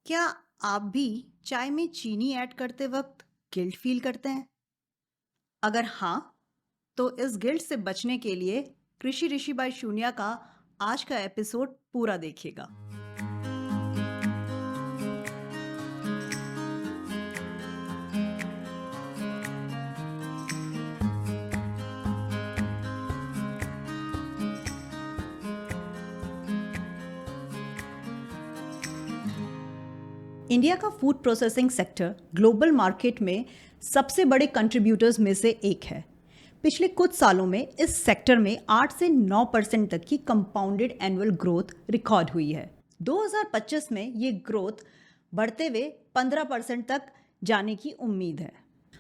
क्या आप भी चाय में चीनी ऐड करते वक्त गिल्ट फील करते हैं? अगर हाँ, तो इस गिल्ट से बचने के लिए कृषि ऋषि बाय शून्या का आज का एपिसोड पूरा देखिएगा। इंडिया का food processing sector global market में सबसे बड़े कंट्रीब्यूटर्स में से एक है। पिछले कुछ सालों में इस सेक्टर में 8 से 9% तक की कंपाउंडेड एनुअल ग्रोथ रिकॉर्ड हुई है। 2025 में ये ग्रोथ बढ़ते हुए 15% तक जाने की उम्मीद है।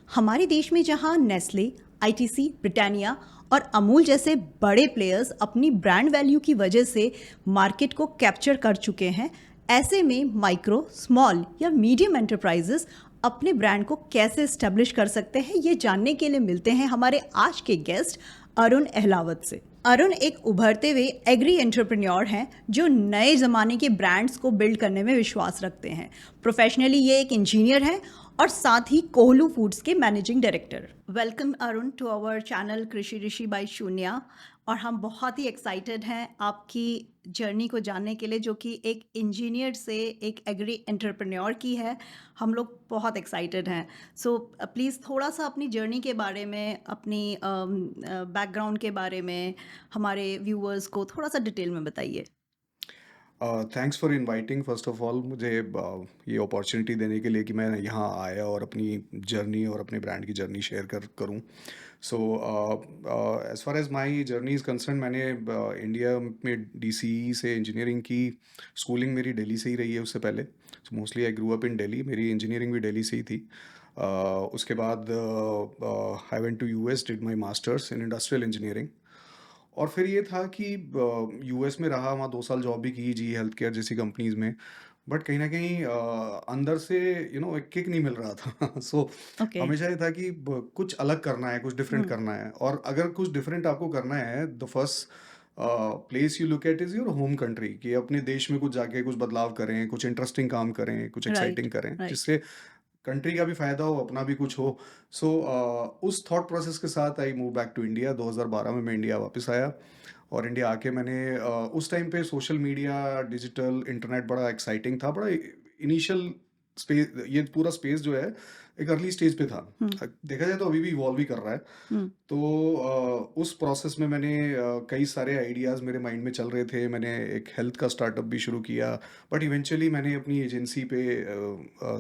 हमारे देश में जहां नेस्ले, आईटीसी, ब्रिटानिया और अमूल जैसे बड़े प्लेयर्स अपनी ब्रांड वैल्यू की वजह से मार्केट को कैप्चर कर चुके हैं, ऐसे में माइक्रो, स्मॉल या मीडियम एंटरप्राइजेस अपने ब्रांड को कैसे एस्टेब्लिश कर सकते हैं, ये जानने के लिए मिलते हैं हमारे आज के गेस्ट अरुण अहलावत से। अरुण एक उभरते हुए एग्री एंटरप्रेन्योर हैं जो नए ज़माने के ब्रांड्स को बिल्ड करने में विश्वास रखते हैं। प्रोफेशनली ये एक इंजीनियर हैं और साथ ही कोहलू फूड्स के managing director. Welcome Arun to our channel Krishi Rishi bye शून्या। और हम बहुत ही एक्साइटेड हैं आपकी जर्नी को जानने के लिए, जो कि एक इंजीनियर से एक एग्री एंटरप्रेन्योर की है। हम लोग बहुत एक्साइटेड हैं। सो प्लीज़ थोड़ा सा अपनी जर्नी के बारे में, अपनी बैकग्राउंड के बारे में हमारे व्यूअर्स को थोड़ा सा डिटेल में बताइए। Thanks for inviting first of all मुझे ये अपॉर्चुनिटी देने के लिए कि मैं यहाँ आया और अपनी जर्नी और अपने ब्रांड की जर्नी शेयर करूँ। So as far as my journey is concerned, मैंने इंडिया में डीसीई से इंजीनियरिंग की। स्कूलिंग मेरी दिल्ली से ही रही है उससे पहले। So mostly I grew up in Delhi, मेरी इंजीनियरिंग भी दिल्ली से ही थी। उसके बाद I went to US, did my masters in industrial engineering. और फिर ये था कि यूएस में रहा, वहाँ 2 साल जॉब भी की जी हेल्थ केयर जैसी कंपनीज़ में। बट कहीं न कहीं अंदर से एक किक नहीं मिल रहा था। So okay. हमेशा ये था कि ब कुछ अलग करना है, कुछ डिफरेंट हम्म। करना है, और अगर कुछ डिफरेंट आपको करना है, the first place you look at is your home country, कि अपने देश में कुछ जाके कुछ बदलाव करें, कुछ इंटरेस्टिंग काम करें, कुछ राइट। एक्साइटिंग करें, राइट। जिससे कंट्री का भी फ़ायदा हो, अपना भी कुछ हो। सो उस थॉट प्रोसेस के साथ I move back to India. 2012 में मैं इंडिया वापस आया। और इंडिया आके मैंने उस टाइम पे सोशल मीडिया, डिजिटल, इंटरनेट बड़ा एक्साइटिंग था, बड़ा इनिशियल स्पेस, ये पूरा स्पेस जो है एक अर्ली स्टेज पे था। हम्म। देखा जाए तो अभी भी इवॉल्व ही कर रहा है। हम्म। तो उस प्रोसेस में मैंने कई सारे आइडियाज़ मेरे माइंड में चल रहे थे। मैंने एक हेल्थ का स्टार्टअप भी शुरू किया, बट इवेंचुअली मैंने अपनी एजेंसी पे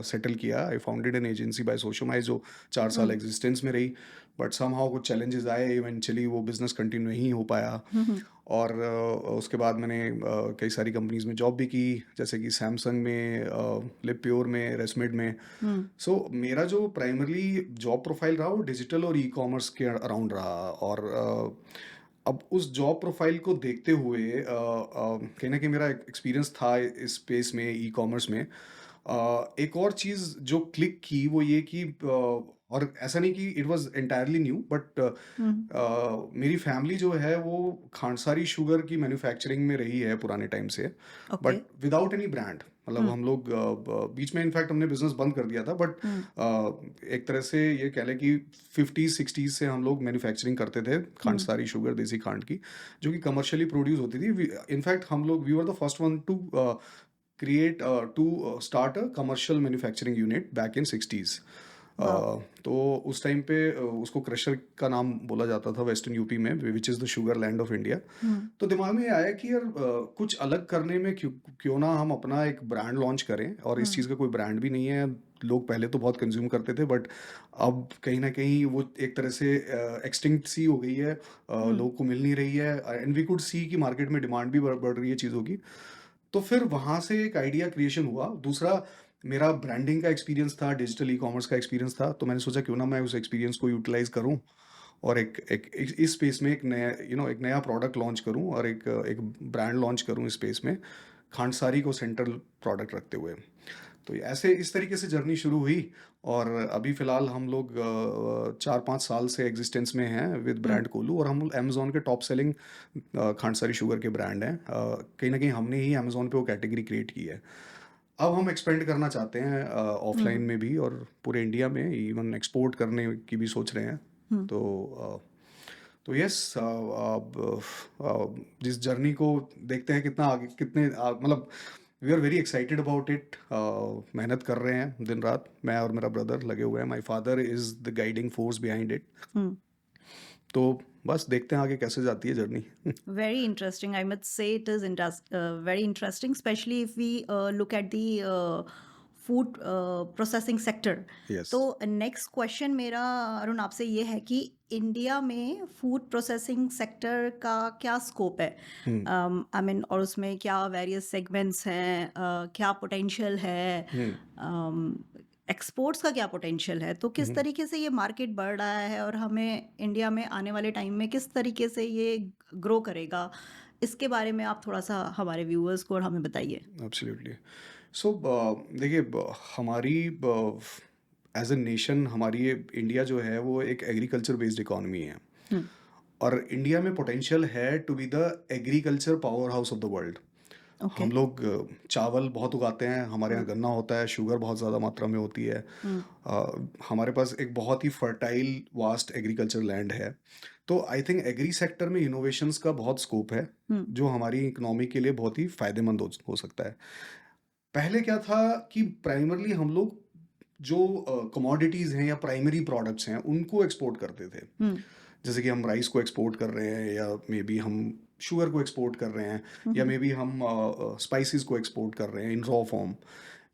सेटल किया। आई फाउंडेड एन एजेंसी बाय सोशोमाइज, जो 4 साल हम्म। एग्जिस्टेंस में रही। बट समहाउ कुछ चैलेंजेस आए, इवेंचुअली वो बिज़नेस कंटिन्यू नहीं हो पाया। हम्म। और उसके बाद मैंने कई सारी कंपनीज़ में जॉब भी की, जैसे कि सैमसंग में, लिप प्योर में, रेसमेड में। हम्म। सो मेरा जो प्राइमरली जॉब प्रोफाइल रहा वो डिजिटल और ई-कॉमर्स के अराउंड रहा। और अब उस जॉब प्रोफाइल को देखते हुए कहीं न कहीं मेरा एक्सपीरियंस था इस स्पेस में, ई-कॉमर्स में। एक और चीज़ जो क्लिक की वो ये कि और ऐसा नहीं कि it was entirely new, but hmm. मेरी फैमिली जो है वो खांडसारी शुगर की मैन्युफैक्चरिंग में रही है पुराने टाइम से, okay. But without any brand. मतलब हम्म। हम लोग बीच में इनफैक्ट हमने बिजनेस बंद कर दिया था, बट हम्म। एक तरह से ये कह लें कि 50-60s से हम लोग मैन्युफैक्चरिंग करते थे हम्म। खांडसारी शुगर, देसी खांड की, जो कि कमर्शियली प्रोड्यूस होती थी। इनफैक्ट हम लोग we were the first one to create to start a commercial manufacturing unit back in 60s। वाह। तो उस टाइम पे उसको क्रशर का नाम बोला जाता था वेस्टर्न यूपी में, which is the sugar land of India. Hmm. तो दिमाग में ये आया कि यार कुछ अलग करने में क्यों क्यों ना हम अपना एक ब्रांड लॉन्च करें। और इस हम्म। चीज़ का कोई ब्रांड भी नहीं है। लोग पहले तो बहुत कंज्यूम करते थे, बट अब कहीं ना कहीं वो एक तरह से एक्सटिंक्ट सी हो गई है, हम्म। लोग को मिल नहीं रही है, एंड वी कुड सी कि मार्केट में डिमांड भी बढ़ रही है चीज़ों की। तो फिर वहाँ से एक आइडिया क्रिएशन हुआ। दूसरा, मेरा ब्रांडिंग का एक्सपीरियंस था, डिजिटल ई-कॉमर्स का एक्सपीरियंस था, तो मैंने सोचा क्यों ना मैं उस एक्सपीरियंस को यूटिलाइज़ करूँ और इस स्पेस में एक नया एक नया प्रोडक्ट लॉन्च करूँ और एक ब्रांड लॉन्च करूँ इस स्पेस में, खांडसारी को सेंट्रल प्रोडक्ट रखते हुए। तो ये ऐसे इस तरीके से जर्नी शुरू हुई। और अभी फ़िलहाल हम लोग 4-5 साल से एग्ज़िस्टेंस में हैं विद हम्म। ब्रांड कोलू, और हम अमेज़न के टॉप सेलिंग खांडसारी शुगर के ब्रांड हैं। कहीं न कहीं हमने ही अमेज़न पे वो कैटेगरी क्रिएट की है। अब हम एक्सपेंड करना चाहते हैं ऑफलाइन हुँ, में भी और पूरे इंडिया में, इवन एक्सपोर्ट करने की भी सोच रहे हैं। हुँ। तो तो यस, अब जिस जर्नी को देखते हैं कितना आगे, कितने मतलब we are very excited about it. मेहनत कर रहे हैं दिन रात, मैं और मेरा ब्रदर लगे हुए हैं। My father is the guiding force behind it. हुँ। तो बस देखते हैं आगे कैसे जाती है journey. Very interesting. I must say it is very interesting, especially if we look at the food processing sector. Yes. तो नेक्स्ट क्वेश्चन मेरा अरुण आपसे ये है कि इंडिया में फूड प्रोसेसिंग सेक्टर का क्या स्कोप है? हम्म। आई मीन और उसमें क्या वेरियस सेगमेंट्स हैं, क्या पोटेंशियल है, हम्म। एक्सपोर्ट्स का क्या पोटेंशियल है? तो किस हम्म। तरीके से ये मार्केट बढ़ रहा है और हमें इंडिया में आने वाले टाइम में किस तरीके से ये ग्रो करेगा? इसके बारे में आप थोड़ा-सा हमारे व्यूअर्स को और हमें बताइए। एब्सोल्युटली। सो देखिए, हमारी एज ए नेशन, हमारी ये इंडिया जो है वो एक एग्रीकल्चर बेस्ड इकोनॉमी है। हुँ, और इंडिया में पोटेंशियल है to be the agriculture powerhouse of the world. Okay. हम लोग चावल बहुत उगाते हैं, हमारे हुँ, यहाँ गन्ना होता है, शुगर बहुत ज़्यादा मात्रा में होती है। हुँ, हमारे पास एक बहुत ही फर्टाइल वास्ट एग्रीकल्चर लैंड है। तो आई थिंक एग्री सेक्टर में इनोवेशंस का बहुत स्कोप है, हुँ, जो हमारी इकोनॉमी के लिए बहुत ही फ़ायदेमंद हो सकता है। पहले क्या था कि प्राइमरली हम लोग जो कमोडिटीज़ हैं या प्राइमरी प्रोडक्ट्स हैं, उनको एक्सपोर्ट करते थे। हुँ, जैसे कि हम राइस को एक्सपोर्ट कर रहे हैं, या मे बी हम शुगर को एक्सपोर्ट कर रहे हैं, हुँ, या हुँ, मे बी हम स्पाइसेस को एक्सपोर्ट कर रहे हैं इन रॉ फॉर्म।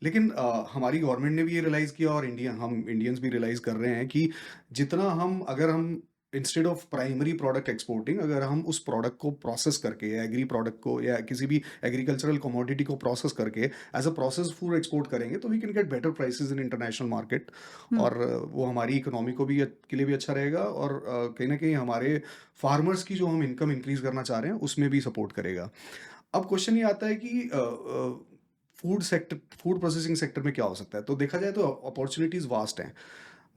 लेकिन हमारी गवर्नमेंट ने भी ये रियलाइज़ किया, और हम इंडियंस भी रियलाइज़ कर रहे हैं कि जितना हम अगर हम instead of primary product exporting, अगर हम उस प्रोडक्ट को प्रोसेस करके, या एग्री प्रोडक्ट को या किसी भी एग्रीकल्चरल कमोडिटी को प्रोसेस करके as a process food export करेंगे, तो we can get better prices in international market. हुँ, और वो हमारी इकोनॉमी को भी के लिए भी अच्छा रहेगा, और कहीं ना कहीं हमारे फार्मर्स की जो हम इनकम इंक्रीज करना चाह रहे हैं उसमें भी सपोर्ट करेगा। अब क्वेश्चन ये आता है कि फूड प्रोसेसिंग सेक्टर में क्या हो सकता है। तो देखा जाए तो अपॉर्चुनिटीज वास्ट हैं।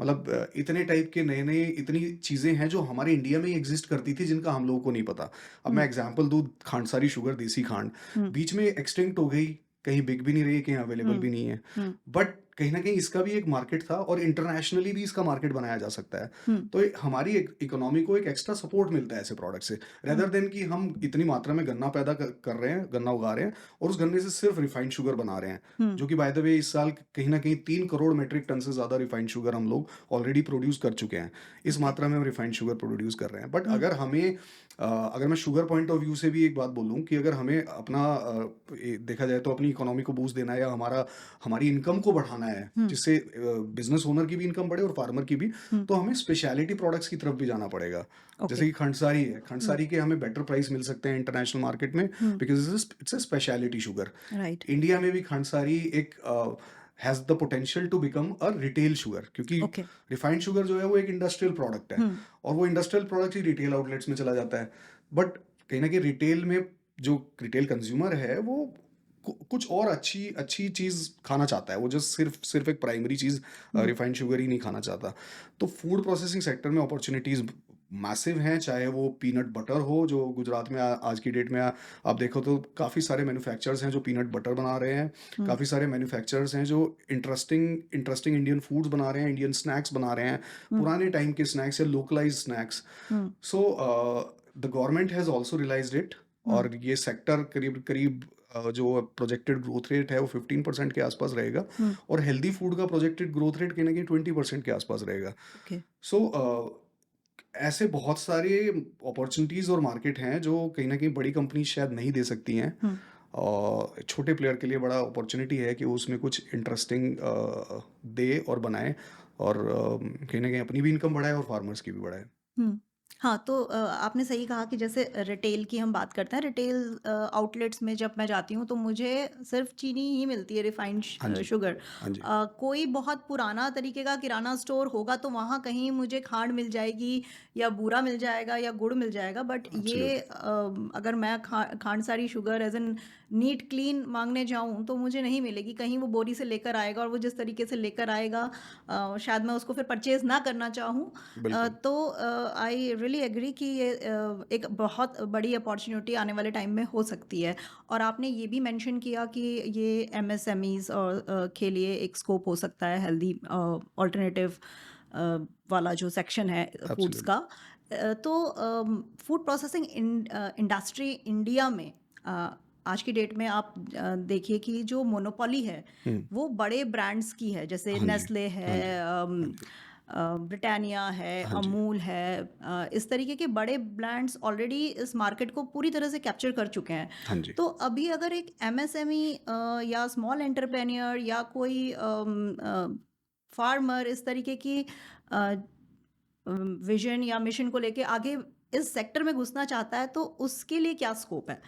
मतलब इतने टाइप के नए नए इतनी चीज़ें हैं जो हमारे इंडिया में ही एग्जिस्ट करती थी, जिनका हम लोगों को नहीं पता। अब मैं हुँ, एग्जांपल दूँ, खांडसारी शुगर, देसी खांड हुँ, बीच में एक्सटिंक्ट हो गई, कहीं बिक भी नहीं रही है, कहीं अवेलेबल भी हुँ, नहीं है। हुँ, बट कहीं ना कहीं इसका भी एक मार्केट था, और इंटरनेशनली भी इसका मार्केट बनाया जा सकता है। हुँ, तो हमारी इकोनॉमी को एक एक्स्ट्रा सपोर्ट मिलता है ऐसे प्रोडक्ट से, हुँ, रेदर देन कि हम इतनी मात्रा में गन्ना पैदा कर रहे हैं, गन्ना उगा रहे हैं, और उस गन्ने से सिर्फ रिफाइंड शुगर बना रहे हैं। हुँ, जो कि बाय द वे इस साल कहीं ना कहीं 3 करोड़ मेट्रिक टन से ज़्यादा रिफाइंड शुगर हम लोग ऑलरेडी प्रोड्यूस कर चुके हैं। इस ओके। मात्रा में हम रिफाइंड शुगर प्रोड्यूस कर रहे हैं। बट हुँ, अगर हमें अगर मैं शुगर पॉइंट ऑफ व्यू से भी एक बात बोलूँ, कि अगर हमें अपना देखा जाए तो अपनी इकोनॉमी को बूस्ट देना है, या हमारी इनकम को बढ़ाना है, हुँ, जिससे बिजनेस ओनर की भी इनकम बढ़े और फार्मर की भी, हुँ, तो हमें स्पेशलिटी प्रोडक्ट्स की तरफ भी जाना पड़ेगा। ओके। जैसे कि खंडसारी है, हुँ, खंडसारी के हमें बेटर प्राइस मिल सकते हैं इंटरनेशनल मार्केट में, हुँ, because it's a speciality sugar. Right. India में भी खंडसारी एक has the potential to become a retail sugar, क्योंकि ओके। रिफाइंड शुगर जो है वो एक इंडस्ट्रियल प्रोडक्ट है, हुँ, और वो इंडस्ट्रियल प्रोडक्ट ही रिटेल आउटलेट्स में चला जाता है। बट कहीं ना कहीं रिटेल में जो रिटेल कंज्यूमर है, वो कुछ और अच्छी अच्छी चीज़ खाना चाहता है। वो जो सिर्फ सिर्फ एक प्राइमरी चीज़ हुँ, रिफाइंड शुगर ही नहीं खाना चाहता। तो फूड प्रोसेसिंग सेक्टर में अपॉर्चुनिटीज़ मैसिव हैं, चाहे वो पीनट बटर हो, जो गुजरात में आज की डेट में आप देखो तो काफ़ी सारे मैन्युफैक्चरर्स हैं जो पीनट बटर बना रहे हैं। हुँ, काफ़ी सारे मैन्युफैक्चरर्स हैं जो इंटरेस्टिंग इंटरेस्टिंग इंडियन फूड्स बना रहे हैं, इंडियन स्नैक्स बना रहे हैं, हुँ, पुराने टाइम के स्नैक्स या लोकलाइज्ड स्नैक्स। हुँ, so the government has also realised it. हुँ, और ये सेक्टर करीब करीब जो प्रोजेक्टेड ग्रोथ रेट है वो 15% के आसपास रहेगा, हुँ, और हेल्दी फूड का प्रोजेक्टेड ग्रोथ रेट कहीं ना कहीं 20% के आसपास रहेगा। ओके। सो ऐसे बहुत सारे अपॉर्चुनिटीज़ और मार्केट हैं जो कहीं ना कहीं बड़ी कंपनी शायद नहीं दे सकती हैं, हुँ, और छोटे प्लेयर के लिए बड़ा अपॉर्चुनिटी है कि वो उसमें कुछ इंटरेस्टिंग दे और बनाए, और कहीं ना कहीं अपनी भी इनकम बढ़ाए और फार्मर्स की भी बढ़ाए। हुँ। हाँ, तो आपने सही कहा कि जैसे रिटेल की हम बात करते हैं, रिटेल आउटलेट्स में जब मैं जाती हूँ, तो मुझे सिर्फ़ चीनी ही मिलती है, रिफाइंड हाँ जी। शुगर। हाँ जी। कोई बहुत पुराना तरीके का किराना स्टोर होगा, तो वहाँ कहीं मुझे खांड मिल जाएगी या बूरा मिल जाएगा या गुड़ मिल जाएगा। बट ये एब्सोल्युटली। अगर मैं khandsari sugar as an neat clean माँगने जाऊँ, तो मुझे नहीं मिलेगी। कहीं वो बोरी से लेकर आएगा और वो जिस तरीके से लेकर आएगा शायद मैं उसको फिर परचेज़ ना करना चाहूँ। बिल्कुल। तो आई रियली एग्री कि ये एक बहुत बड़ी अपॉर्चुनिटी आने वाले टाइम में हो सकती है। और आपने ये भी मेंशन किया कि ये एमएसएमईज और के लिए एक स्कोप हो सकता है हेल्दी ऑल्टरनेटिव वाला जो सेक्शन है फूड्स एब्सोल्युटली। का। तो फूड प्रोसेसिंग इंडस्ट्री इंडिया में अ, आज की डेट में आप देखिए कि जो मोनोपोली है हुँ। वो बड़े ब्रांड्स की है, जैसे हाँ जी। नेस्ले हाँ है, जी। हाँ जी। ब्रिटानिया है, हाँ जी। अमूल है। इस तरीके के बड़े ब्रांड्स ऑलरेडी इस मार्केट को पूरी तरह से कैप्चर कर चुके हैं। हाँ जी। तो अभी अगर एक एमएसएमई या स्मॉल एंटरप्रेन्योर या कोई फार्मर इस तरीके की विजन या मिशन को लेके आगे इस सेक्टर में घुसना चाहता है, तो उसके लिए क्या स्कोप है?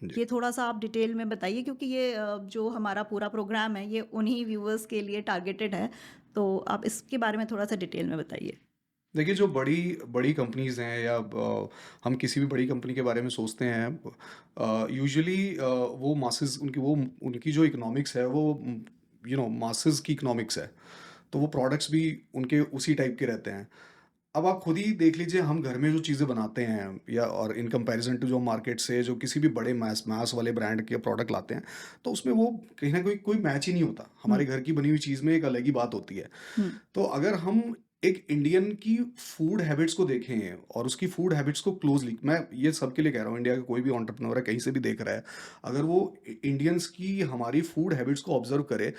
जी। ये थोड़ा-सा आप डिटेल में बताइए, क्योंकि ये जो हमारा पूरा प्रोग्राम है ये उन्हीं व्यूअर्स के लिए टारगेटेड है। तो आप इसके बारे में थोड़ा-सा डिटेल में बताइए। देखिए, जो बड़ी बड़ी कंपनीज़ हैं या हम किसी भी बड़ी कंपनी के बारे में सोचते हैं, यूजुअली वो मासेस उनकी जो इकोनॉमिक्स है वो मासेस की इकोनॉमिक्स है। तो वो प्रोडक्ट्स भी उनके उसी टाइप के रहते हैं। अब आप खुद ही देख लीजिए, हम घर में जो चीज़ें बनाते हैं या और इन कंपैरिजन टू जो मार्केट से जो किसी भी बड़े मैस मैस वाले ब्रांड के प्रोडक्ट लाते हैं, तो उसमें वो कहीं न कहीं कोई मैच ही नहीं होता। हुँ, हमारे घर की बनी हुई चीज़ में एक अलग ही बात होती है। हुँ, तो अगर हम एक इंडियन की फूड हैबिट्स को देखें और उसकी फूड हैबिट्स को क्लोजली, मैं ये सबके लिए कह रहा हूँ, इंडिया का कोई भी एंटरप्रेन्योर है कहीं से भी देख रहा है, अगर वो इंडियंस की हमारी फूड हैबिट्स को ऑब्जर्व करे,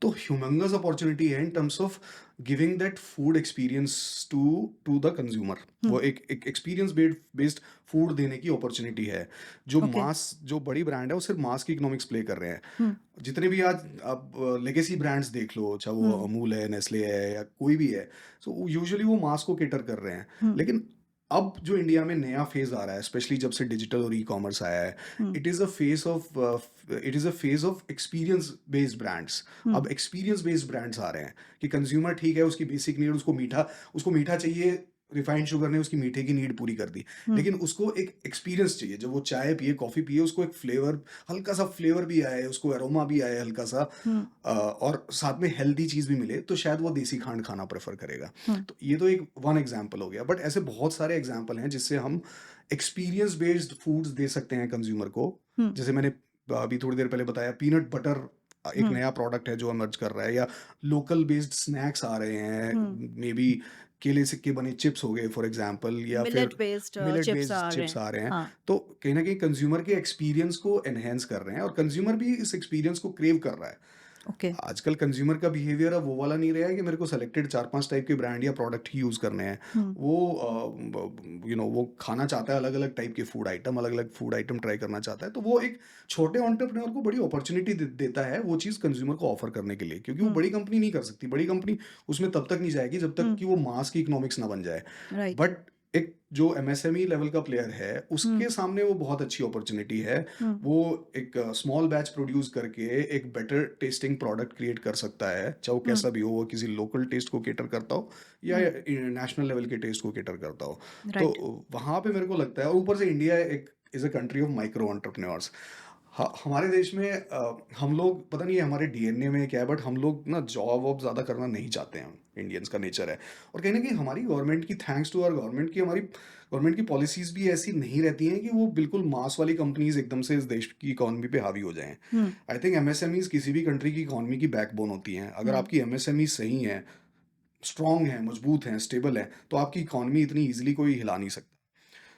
तो ह्यूमंगस अपॉर्चुनिटी है in terms of giving that food experience to to the consumer. हुँ, वो एक एक्सपीरियंस बेस्ड फूड देने की अपॉर्चुनिटी है। जो ओके। मास जो बड़ी ब्रांड है वो सिर्फ मास की इकोनॉमिक्स प्ले कर रहे हैं। हुँ, जितने भी आज आप लेगेसी ब्रांड्स देख लो, चाहे वो हुँ, अमूल है, नेस्ले है या कोई भी है, सो यूजुअली वो मास को केटर कर रहे हैं। हुँ, लेकिन अब जो इंडिया में नया फेज आ रहा है, स्पेशली जब से डिजिटल और ई कॉमर्स आया है, हुँ, it is a phase of experience based brands. हुँ, अब एक्सपीरियंस बेस्ड ब्रांड्स आ रहे हैं कि कंज्यूमर ठीक है, उसकी बेसिक नीड, उसको मीठा चाहिए, रिफाइंड शुगर ने उसकी मीठे की नीड पूरी कर दी। हुँ, लेकिन उसको एक एक्सपीरियंस चाहिए, जब वो चाय पिए, कॉफ़ी पिए, उसको एक फ्लेवर, हल्का सा फ्लेवर भी आए, उसको अरोमा भी आए हल्का सा, हुँ, और साथ में हेल्दी चीज़ भी मिले, तो शायद वो देसी खांड खाना प्रेफर करेगा। हुँ, तो ये तो एक वन एग्जांपल हो गया, बट ऐसे बहुत सारे एग्जांपल हैं जिससे हम एक्सपीरियंस बेस्ड फूड्स दे सकते हैं कंज्यूमर को। हुँ, जैसे मैंने अभी थोड़ी देर पहले बताया, पीनट बटर एक हुँ, नया प्रोडक्ट है जो इमर्ज कर रहा है, या लोकल बेस्ड स्नैक्स आ रहे हुँ। हैं, मे बी केले से के बने चिप्स हो गए फॉर एग्जांपल, या फिर millet based millet chips based आ रहे चिप्स हैं। आ रहे हैं। हाँ, तो कहीं ना कहीं कंज्यूमर के एक्सपीरियंस को एनहेंस कर रहे हैं, और कंज्यूमर भी इस एक्सपीरियंस को क्रेव कर रहा है। ओके। आजकल कंज्यूमर का बिहेवियर अब वो वाला नहीं रहा है कि मेरे को सेलेक्टेड 4-5 टाइप के ब्रांड या प्रोडक्ट ही यूज़ करने हैं। हुँ, वो वो खाना चाहता है अलग-अलग टाइप के फूड आइटम, अलग-अलग फूड आइटम ट्राई करना चाहता है। तो वो एक छोटे एंटरप्रेन्योर को बड़ी अपॉर्च्युनिटी देता है वो चीज़ कंज्यूमर को ऑफर करने के लिए, क्योंकि वो हुँ, बड़ी कंपनी नहीं कर सकती। बड़ी कंपनी उसमें तब तक नहीं जाएगी जब तक हुँ, कि वो मास की इकोनॉमिक्स ना बन जाए। राइट। बट एक जो एमएसएमई लेवल का प्लेयर है, हुँ, उसके सामने वो बहुत अच्छी अपॉर्चुनिटी है। हुँ, वो एक स्मॉल बैच प्रोड्यूस करके एक बेटर टेस्टिंग प्रोडक्ट क्रिएट कर सकता है, चाहे वो हुँ, कैसा भी हो, वो किसी लोकल टेस्ट को केटर करता हो या हुँ, नेशनल लेवल के टेस्ट को केटर करता हो। राइट। तो वहाँ पे मेरे को लगता है, और ऊपर से इंडिया एक is a country of micro entrepreneurs. हमारे देश में हम लोग, पता नहीं है हमारे डीएनए में क्या है, बट हम लोग ना जॉब वॉब ज़्यादा करना नहीं चाहते हैं। इंडियंस का नेचर है। और कहीं ना कहीं हमारी गवर्नमेंट की, थैंक्स टू आवर गवर्नमेंट की, हमारी गवर्नमेंट की पॉलिसीज भी ऐसी नहीं रहती हैं कि वो बिल्कुल मास वाली कंपनीज एकदम से इस देश की इकोनॉमी पे हावी हो जाएं। हुँ, आई थिंक एमएसएमईज किसी भी कंट्री की इकोनॉमी की बैकबोन होती हैं। अगर हुँ, आपकी एमएसएमई सही है, स्ट्रांग है, मजबूत हैं, स्टेबल है, तो आपकी इकोनॉमी इतनी इजीली कोई हिला नहीं सकता।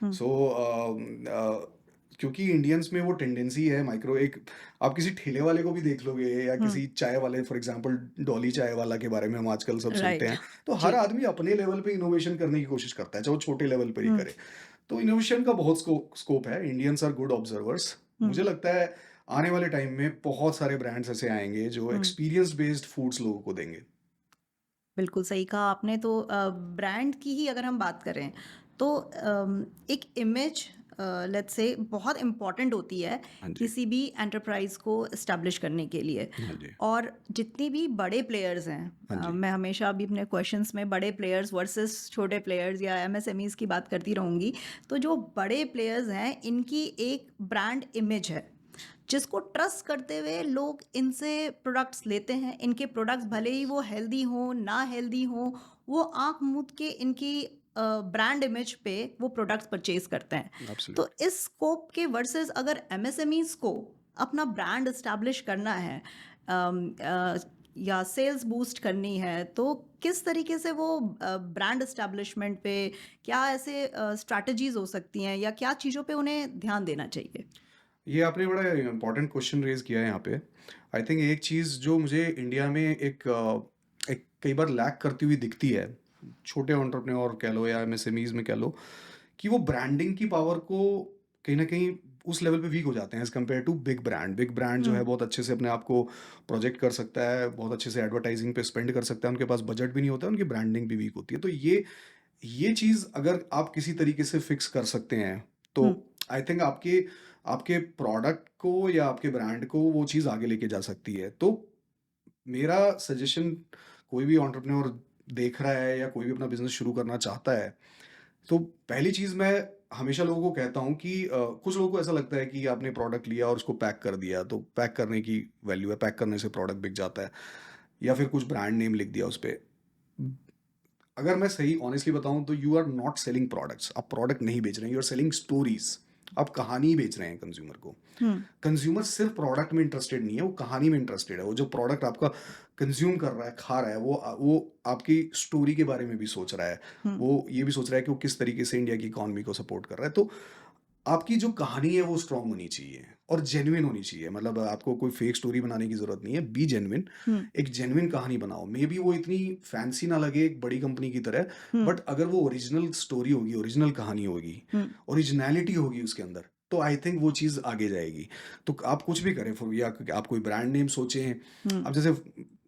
हुँ, सो क्योंकि इंडियंस में वो टेंडेंसी है माइक्रो, एक आप किसी ठेले वाले को भी देख लोगे या हुँ, किसी चाय वाले, फॉर एग्जांपल डॉली चाय वाला के बारे में हम आजकल सब सुनते राइट। हैं, तो हर जी। आदमी अपने लेवल पे इनोवेशन करने की कोशिश करता है, चाहे वो छोटे लेवल पर ही हुँ, करे। तो इनोवेशन का बहुत स्कोप है। Indians are good observers. हुँ, मुझे लगता है आने वाले टाइम में बहुत सारे ब्रांड्स ऐसे आएंगे जो हुँ। एक्सपीरियंस बेस्ड फूड्स लोगों को देंगे। बिल्कुल सही कहा आपने। तो ब्रांड की ही अगर हम बात करें तो एक इमेज लेट्स से बहुत इम्पॉर्टेंट होती है हाँ जी। किसी भी एंटरप्राइज को इस्टेब्लिश करने के लिए। हाँ जी। और जितनी भी बड़े प्लेयर्स हैं, हाँ जी। मैं हमेशा अभी अपने क्वेश्चंस में बड़े प्लेयर्स वर्सेस छोटे प्लेयर्स या एमएसएमईज की बात करती रहूँगी। तो जो बड़े प्लेयर्स हैं इनकी एक ब्रांड इमेज है जिसको ट्रस्ट करते हुए लोग इनसे प्रोडक्ट्स लेते हैं। इनके प्रोडक्ट्स भले ही वो हेल्दी हों ना हेल्दी हों, वो आंख मूंद के इनकी ब्रांड इमेज पे वो प्रोडक्ट्स परचेज करते हैं। तो एब्सोल्युटली। इस स्कोप के वर्सेस अगर एमएसएमईज को अपना ब्रांड एस्टैब्लिश करना है या सेल्स बूस्ट करनी है, तो किस तरीके से वो ब्रांड एस्टैब्लिशमेंट पे क्या ऐसे स्ट्रैटेजीज हो सकती हैं या क्या चीज़ों पे उन्हें ध्यान देना चाहिए? ये आपने बड़ा इम्पोर्टेंट क्वेश्चन रेज़ किया है यहाँ पे। आई थिंक एक चीज़ जो मुझे इंडिया में एक कई बार लैक करती हुई दिखती है, छोटे एंटरप्रेन्योर कह लो या एमएसएमईज़ में कह लो, कि वो ब्रांडिंग की पावर को कहीं न कहीं उस लेवल पे वीक हो जाते हैं as compared to big brand. Big brand जो है बहुत अच्छे से अपने आप को प्रोजेक्ट कर सकता है, बहुत अच्छे से एडवर्टाइज़िंग पे स्पेंड कर सकता है, उनके पास बजट भी नहीं होता है, उनकी ब्रांडिंग भी वीक होती है। तो ये चीज़ अगर आप किसी तरीके से फिक्स कर सकते हैं, हुँ, तो आई थिंक आपके आपके प्रोडक्ट को या आपके ब्रांड को वो चीज़ आगे लेके जा सकती है। तो मेरा सजेशन, कोई भी एंटरप्रेन्योर देख रहा है या कोई भी अपना बिज़नेस शुरू करना चाहता है, तो पहली चीज़ मैं हमेशा लोगों को कहता हूँ कि कुछ लोगों को ऐसा लगता है कि आपने प्रोडक्ट लिया और उसको पैक कर दिया, तो पैक करने की वैल्यू है, पैक करने से प्रोडक्ट बिक जाता है, या फिर कुछ ब्रांड नेम लिख दिया उस पे। अगर मैं सही ऑनेस्टली बताऊं तो you are not selling products, आप प्रोडक्ट नहीं बेच रहे हैं, यू आर सेलिंग स्टोरीज। आप कहानी बेच रहे हैं कंज्यूमर को। हुँ, कंज्यूमर सिर्फ प्रोडक्ट में इंटरेस्टेड नहीं है, वो कहानी में इंटरेस्टेड है। वो जो प्रोडक्ट आपका कंज्यूम कर रहा है, खा रहा है, वो आपकी स्टोरी के बारे में भी सोच रहा है। हुँ, वो ये भी सोच रहा है कि वो किस तरीके से इंडिया की इकोनॉमी को सपोर्ट कर रहा है। तो आपकी जो कहानी है वो स्ट्रांग होनी चाहिए और जेन्युइन होनी चाहिए। मतलब आपको कोई फेक स्टोरी बनाने की जरूरत नहीं है, बी जेन्युइन। हुँ, एक जेन्युइन कहानी बनाओ, मे बी वो इतनी फैंसी ना लगे एक बड़ी कंपनी की तरह, हुँ, बट अगर वो ओरिजिनल स्टोरी होगी, ओरिजिनल कहानी होगी, हुँ, ओरिजिनलिटी होगी उसके अंदर, तो आई थिंक वो चीज़ आगे जाएगी। तो आप कुछ भी करें, या आप कोई ब्रांड नेम सोचें। हुँ, अब जैसे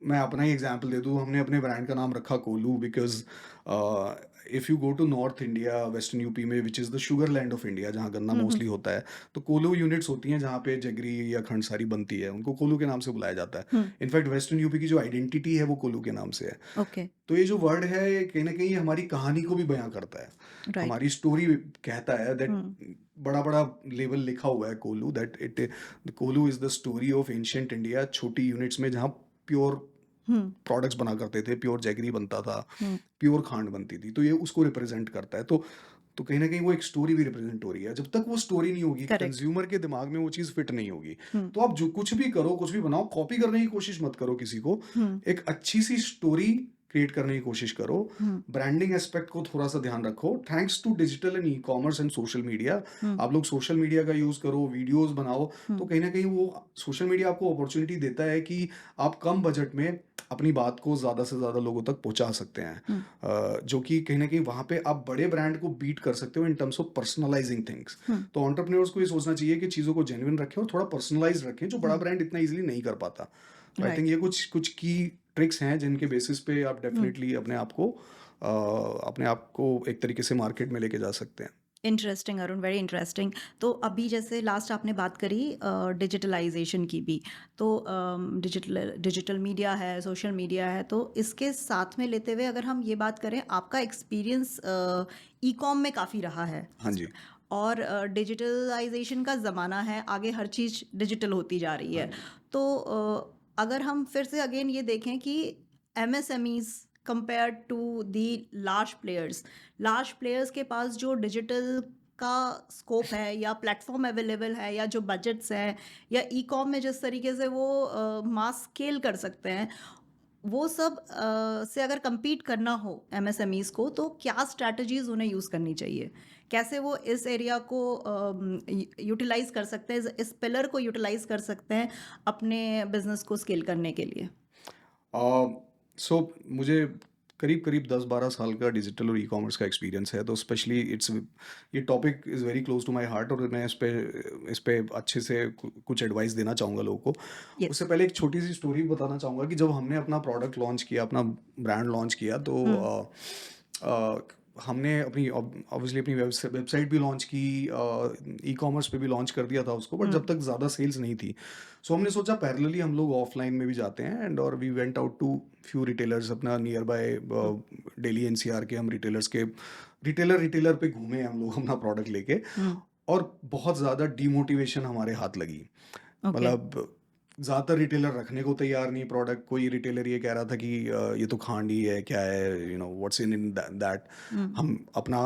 मैं अपना ही एग्जांपल दे दूं, हमने अपने ब्रांड का नाम रखा Kolu, because if you go to North India, western UP में, which is the sugar land of India, जहाँ गन्ना हुँ, हुँ, मोस्टली होता है, तो कोलू यूनिट्स होती हैं जहाँ पे जगरी या खंड सारी बनती है, उनको कोलू के नाम से बुलाया जाता है। हुँ, इनफैक्ट वेस्टर्न यूपी की जो आइडेंटिटी है वो कोलू के नाम से है। ओके, तो ये जो वर्ड है, ये कहीं ना कहीं हमारी कहानी को भी बयां करता है, राइट, हमारी स्टोरी कहता है दैट। हुँ, बड़ा बड़ा लेबल लिखा हुआ है कोलू, दैट इट कोलू is the story of ancient India. छोटी यूनिट्स में जहाँ प्योर हुँ, प्रोडक्ट्स बना करते थे, प्योर जैगरी बनता था, हुँ, प्योर खांड बनती थी, तो ये उसको रिप्रेजेंट करता है। तो कहीं ना कहीं वो एक स्टोरी भी रिप्रेजेंट हो रही है। जब तक वो स्टोरी नहीं होगी, करेक्ट, कंज्यूमर के दिमाग में वो चीज़ फिट नहीं होगी, हुँ, तो आप जो कुछ भी करो, कुछ भी बनाओ, कॉपी करने की कोशिश मत करो किसी को। हुँ, एक अच्छी सी स्टोरी क्रिएट करने की कोशिश करो। हुँ, ब्रांडिंग एस्पेक्ट को थोड़ा सा ध्यान रखो। Thanks to digital and e commerce and social media, हुँ, आप लोग सोशल मीडिया का यूज़ करो, वीडियोस बनाओ, हुँ, तो कहीं ना कहीं वो सोशल मीडिया आपको अपॉर्चुनिटी देता है कि आप कम बजट में अपनी बात को ज़्यादा से ज़्यादा लोगों तक पहुंचा सकते हैं। हुँ, जो कि कहीं ना कहीं वहाँ पे आप बड़े ब्रांड को बीट कर सकते हो in terms of personalising things. हुँ, तो एंटरप्रेन्योर्स को ये सोचना चाहिए कि चीज़ों को जेन्युइन रखें और थोड़ा पर्सनलाइज रखें, जो बड़ा हुँ, ब्रांड इतना इजीली नहीं कर पाता। तो आई राइट, थिंक ये कुछ कुछ की ट्रिक्स हैं जिनके बेसिस पे आप हुँ। डेफिनेटली अपने आप को एक तरीके से मार्केट में लेके जा सकते हैं। Interesting Arun, very interesting. तो अभी जैसे लास्ट आपने बात करी डिजिटलाइजेशन की भी, तो डिजिटल डिजिटल मीडिया है, सोशल मीडिया है, तो इसके साथ में लेते हुए अगर हम ये बात करें, आपका एक्सपीरियंस ई कॉम में काफ़ी रहा है हाँ जी। और डिजिटलाइजेशन का ज़माना है, आगे हर चीज़ डिजिटल होती जा रही हाँ है। जी। तो अगर हम फिर से अगेन ये देखें कि MSMEs compare to the large players के पास जो डिजिटल का स्कोप है या प्लेटफॉर्म अवेलेबल है या जो बजट्स हैं या ई कॉम में जिस तरीके से वो मास स्केल कर सकते हैं, वो सब से अगर compete करना हो एमएसएमईज को, तो क्या स्ट्रैटेजीज उन्हें यूज़ करनी चाहिए? कैसे वो इस एरिया को यूटिलाइज कर सकते हैं, इस पिलर को यूटिलाइज कर सकते हैं अपने बिजनेस को स्केल करने के लिए? सो मुझे करीब करीब 10-12 साल का डिजिटल और ई कॉमर्स का एक्सपीरियंस है, तो स्पेशली ये topic is very close to my heart, और मैं इस पे अच्छे से कुछ एडवाइस देना चाहूँगा लोगों को। यस। उससे पहले एक छोटी सी स्टोरी बताना चाहूँगा कि जब हमने अपना प्रोडक्ट लॉन्च किया, अपना ब्रांड लॉन्च किया, तो हम्म। हमने अपनी ऑब्वियसली अपनी वेबसाइट भी लॉन्च की, ई कॉमर्स पे भी लॉन्च कर दिया था उसको, बट जब तक ज़्यादा सेल्स नहीं थी, सो हमने सोचा पैरेलली हम लोग ऑफलाइन में भी जाते हैं, एंड और we went out to few retailers अपना नियर बाय दिल्ली एनसीआर के। हम रिटेलर पे घूमे हम लोग अपना प्रोडक्ट लेके, हम्म। और बहुत ज़्यादा डीमोटिवेशन हमारे हाथ लगी। ओके। मतलब ज़्यादातर रिटेलर रखने को तैयार नहीं प्रोडक्ट। कोई रिटेलर ये कह रहा था कि ये तो खांड ही है, क्या है, व्हाट्स इन दैट। हुँ, हम अपना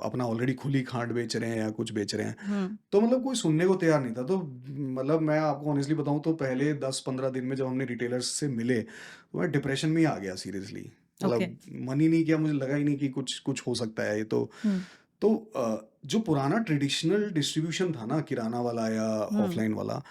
अपना ऑलरेडी खुली खांड बेच रहे हैं या कुछ बेच रहे हैं। हुँ, तो मतलब कोई सुनने को तैयार नहीं था। तो मतलब मैं आपको ऑनेस्टली बताऊँ तो पहले 10-15 दिन में जब हमने रिटेलर्स से मिले, तो मैं डिप्रेशन में ही आ गया सीरियसली। ओके। मतलब मन ही नहीं किया, मुझे लगा ही नहीं कि कुछ कुछ हो सकता है ये तो। हुँ, तो जो पुराना ट्रेडिशनल डिस्ट्रीब्यूशन था ना, किराना वाला या हुँ, ऑफलाइन वाला,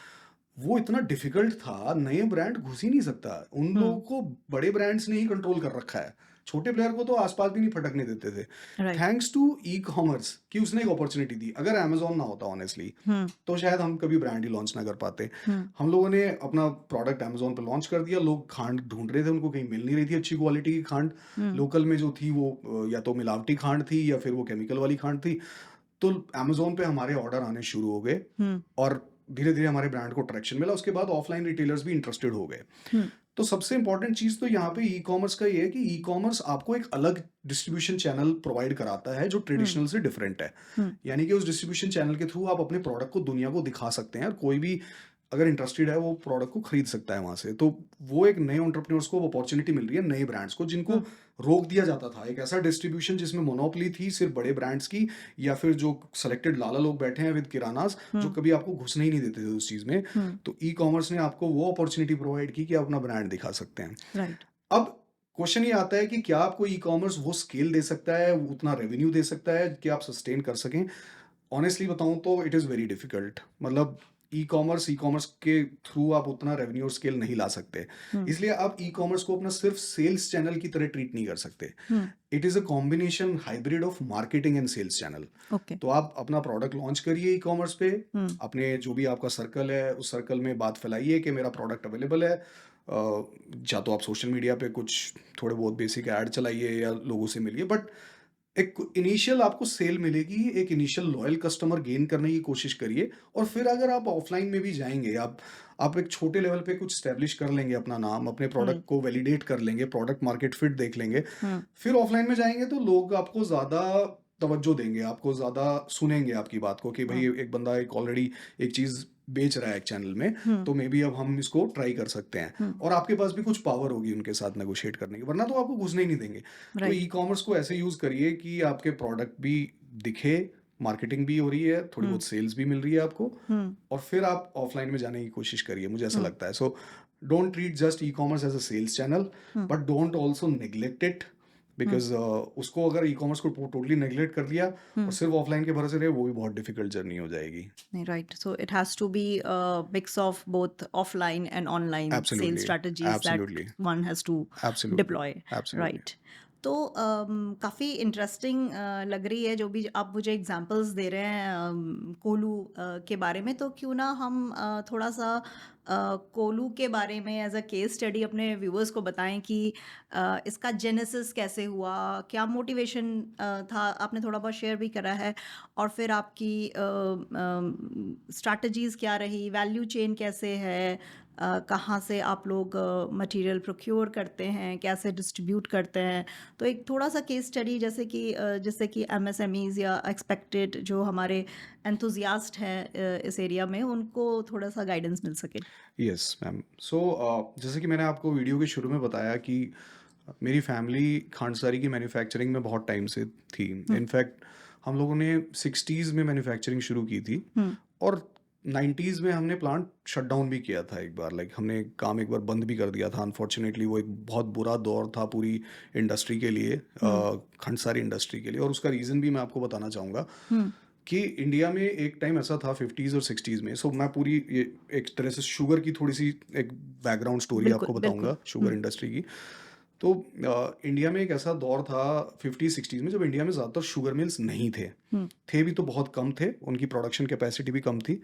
वो इतना डिफिकल्ट था, नए ब्रांड घुस ही नहीं सकता। उन हुँ, लोगों को बड़े ब्रांड्स ने ही कंट्रोल कर रखा है। छोटे प्लेयर को तो आस-पास भी नहीं फटकने देते थे। राइट। थैंक्स टू ई-कॉमर्स कि उसने एक अपॉर्च्युनिटी दी। अगर अमेज़न ना होता ऑनेस्टली, हुँ, तो शायद हम कभी ब्रांड ही लॉन्च ना कर पाते। हुँ, हम लोगों ने अपना प्रोडक्ट अमेज़न पे लॉन्च कर दिया, लोग खांड ढूँढ रहे थे, उनको कहीं मिल नहीं रही थी अच्छी क्वालिटी की खांड। हुँ, लोकल में जो थी वो या तो मिलावटी खांड थी या फिर वो केमिकल वाली खांड थी। तो अमेज़न पे हमारे ऑर्डर आने शुरू हो गए हुँ, और धीरे-धीरे हमारे ब्रांड को ट्रैक्शन मिला। उसके बाद ऑफलाइन रिटेलर्स भी इंटरेस्टेड हो गए। हुँ, तो सबसे इम्पोर्टेंट चीज़ तो यहाँ पे ई-कॉमर्स का ये है कि ई-कॉमर्स आपको एक अलग डिस्ट्रीब्यूशन चैनल प्रोवाइड कराता है जो हुँ, ट्रेडिशनल से डिफरेंट है। हुँ, यानी कि उस डिस्ट्रीब्यूशन चैनल के थ्रू आप अपने प्रोडक्ट को दुनिया को दिखा सकते हैं और कोई भी अगर इंटरेस्टेड है वो प्रोडक्ट को खरीद सकता है वहाँ से। तो वो एक नए एंटरप्रेन्योर्स को अपॉर्च्युनिटी मिल रही है, नए ब्रांड्स को जिनको हुँ, रोक दिया जाता था। एक ऐसा डिस्ट्रीब्यूशन जिसमें मोनोपोली थी सिर्फ बड़े ब्रांड्स की या फिर जो सेलेक्टेड लाला लोग बैठे हैं विद किरानास जो हुँ, कभी आपको घुसने ही नहीं देते थे उस चीज़ में। हुँ, तो ई-कॉमर्स ने आपको वो अपॉर्च्युनिटी प्रोवाइड की कि आप अपना ब्रांड दिखा सकते हैं। राइट। अब क्वेश्चन ये आता है कि क्या आपको ई-कॉमर्स वो स्केल दे सकता है, उतना रेवेन्यू दे सकता है कि आप सस्टेन कर सकें? ऑनेस्टली बताऊँ तो इट इज़ वेरी डिफिकल्ट। मतलब ई-कॉमर्स के थ्रू आप उतना रेवेन्यू और स्केल नहीं ला सकते। हुँ, इसलिए आप ई-कॉमर्स को अपना सिर्फ सेल्स चैनल की तरह ट्रीट नहीं कर सकते। हुँ, it is a combination hybrid of marketing and sales channel. Okay. तो आप अपना प्रोडक्ट लॉन्च करिए ई-कॉमर्स पे, हुँ, अपने जो भी आपका सर्कल है, उस सर्कल में बात फैलाइए कि मेरा प्रोडक्ट अवेलेबल है। या तो आप सोशल मीडिया पे कुछ थोड़े बहुत बेसिक ऐड चलाइए या लोगों से मिलिए, बट एक इनिशियल आपको सेल मिलेगी, एक इनिशियल लॉयल कस्टमर गेन करने की कोशिश करिए और फिर अगर आप ऑफलाइन में भी जाएँगे, आप एक छोटे लेवल पे कुछ एस्टेब्लिश कर लेंगे अपना नाम, अपने हुँ, प्रोडक्ट को वैलिडेट कर लेंगे, प्रोडक्ट मार्केट फिट देख लेंगे, हुँ, फिर ऑफलाइन में जाएँगे तो लोग आपको ज़्यादा तवज्जो देंगे, आपको ज़्यादा सुनेंगे आपकी बात को कि हुँ, भई एक बंदा एक ऑलरेडी एक चीज़ बेच रहा है एक चैनल में, हुँ, तो मेबी अब हम इसको ट्राई कर सकते हैं हुँ, और आपके पास भी कुछ पावर होगी उनके साथ नेगोशिएट करने की, वरना तो आपको घुसने ही नहीं देंगे। तो राइट। ई-कॉमर्स को ऐसे यूज़ करिए कि आपके प्रोडक्ट भी दिखे, मार्केटिंग भी हो रही है, थोड़ी हुँ, बहुत सेल्स भी मिल रही है आपको हुँ, और फिर आप ऑफलाइन में जाने की कोशिश करिए, मुझे ऐसा हुँ, लगता है। So don't treat just e-commerce as a sales channel, hmm, but don't also neglect it hmm, because उसको अगर ई-कॉमर्स को टोटली नेग्लेक्ट कर दिया और हुँ। सिर्फ ऑफलाइन के भरोसे रहे, वो भी बहुत डिफिकल्ट जर्नी हो जाएगी। नहीं, right. So it has to be a mix of both offline and online sales absolutely, strategies that absolutely, one has to absolutely, deploy, absolutely. Right. तो काफ़ी इंटरेस्टिंग लग रही है जो भी आप मुझे एग्जांपल्स दे रहे हैं कोलू के बारे में। तो क्यों ना हम थोड़ा सा कोलू के बारे में एज अ केस स्टडी अपने व्यूअर्स को बताएं कि इसका जेनेसिस कैसे हुआ, क्या मोटिवेशन था, आपने थोड़ा बहुत शेयर भी करा है, और फिर आपकी स्ट्रैटेजीज़ क्या रही, वैल्यू चेन कैसे है, कहाँ से आप लोग मटेरियल प्रोक्योर करते हैं, कैसे डिस्ट्रीब्यूट करते हैं। तो एक थोड़ा-सा केस स्टडी जैसे कि एमएसएमईज़ या एक्सपेक्टेड जो हमारे एंथुसियास्ट हैं इस एरिया में, उनको थोड़ा-सा गाइडेंस मिल सके। Yes ma'am. सो जैसे कि मैंने आपको वीडियो के शुरू में बताया कि मेरी फैमिली खांडसारी की मैन्युफैक्चरिंग में बहुत टाइम से थी। हुँ, इनफैक्ट हम लोगों ने 60s में मैन्युफैक्चरिंग शुरू की थी हुँ, और 90s में हमने प्लांट शट डाउन भी किया था एक बार। लाइक हमने काम एक बार बंद भी कर दिया था। अनफॉर्चुनेटली वो एक बहुत बुरा दौर था पूरी इंडस्ट्री के लिए, हुँ, खांडसारी इंडस्ट्री के लिए, और उसका रीज़न भी मैं आपको बताना चाहूँगा हुँ, कि इंडिया में एक टाइम ऐसा था 50s और 60s में। सो मैं पूरी ये एक तरह से शुगर की थोड़ी सी एक बैकग्राउंड स्टोरी बिल्कुल, आपको बिल्कुल। बताऊंगा शुगर हुँ, इंडस्ट्री की। तो इंडिया में एक ऐसा दौर था 50s 60s में जब इंडिया में ज़्यादातर शुगर मिल्स नहीं थे। हुँ, थे भी तो बहुत कम थे, उनकी प्रोडक्शन कैपेसिटी भी कम थी।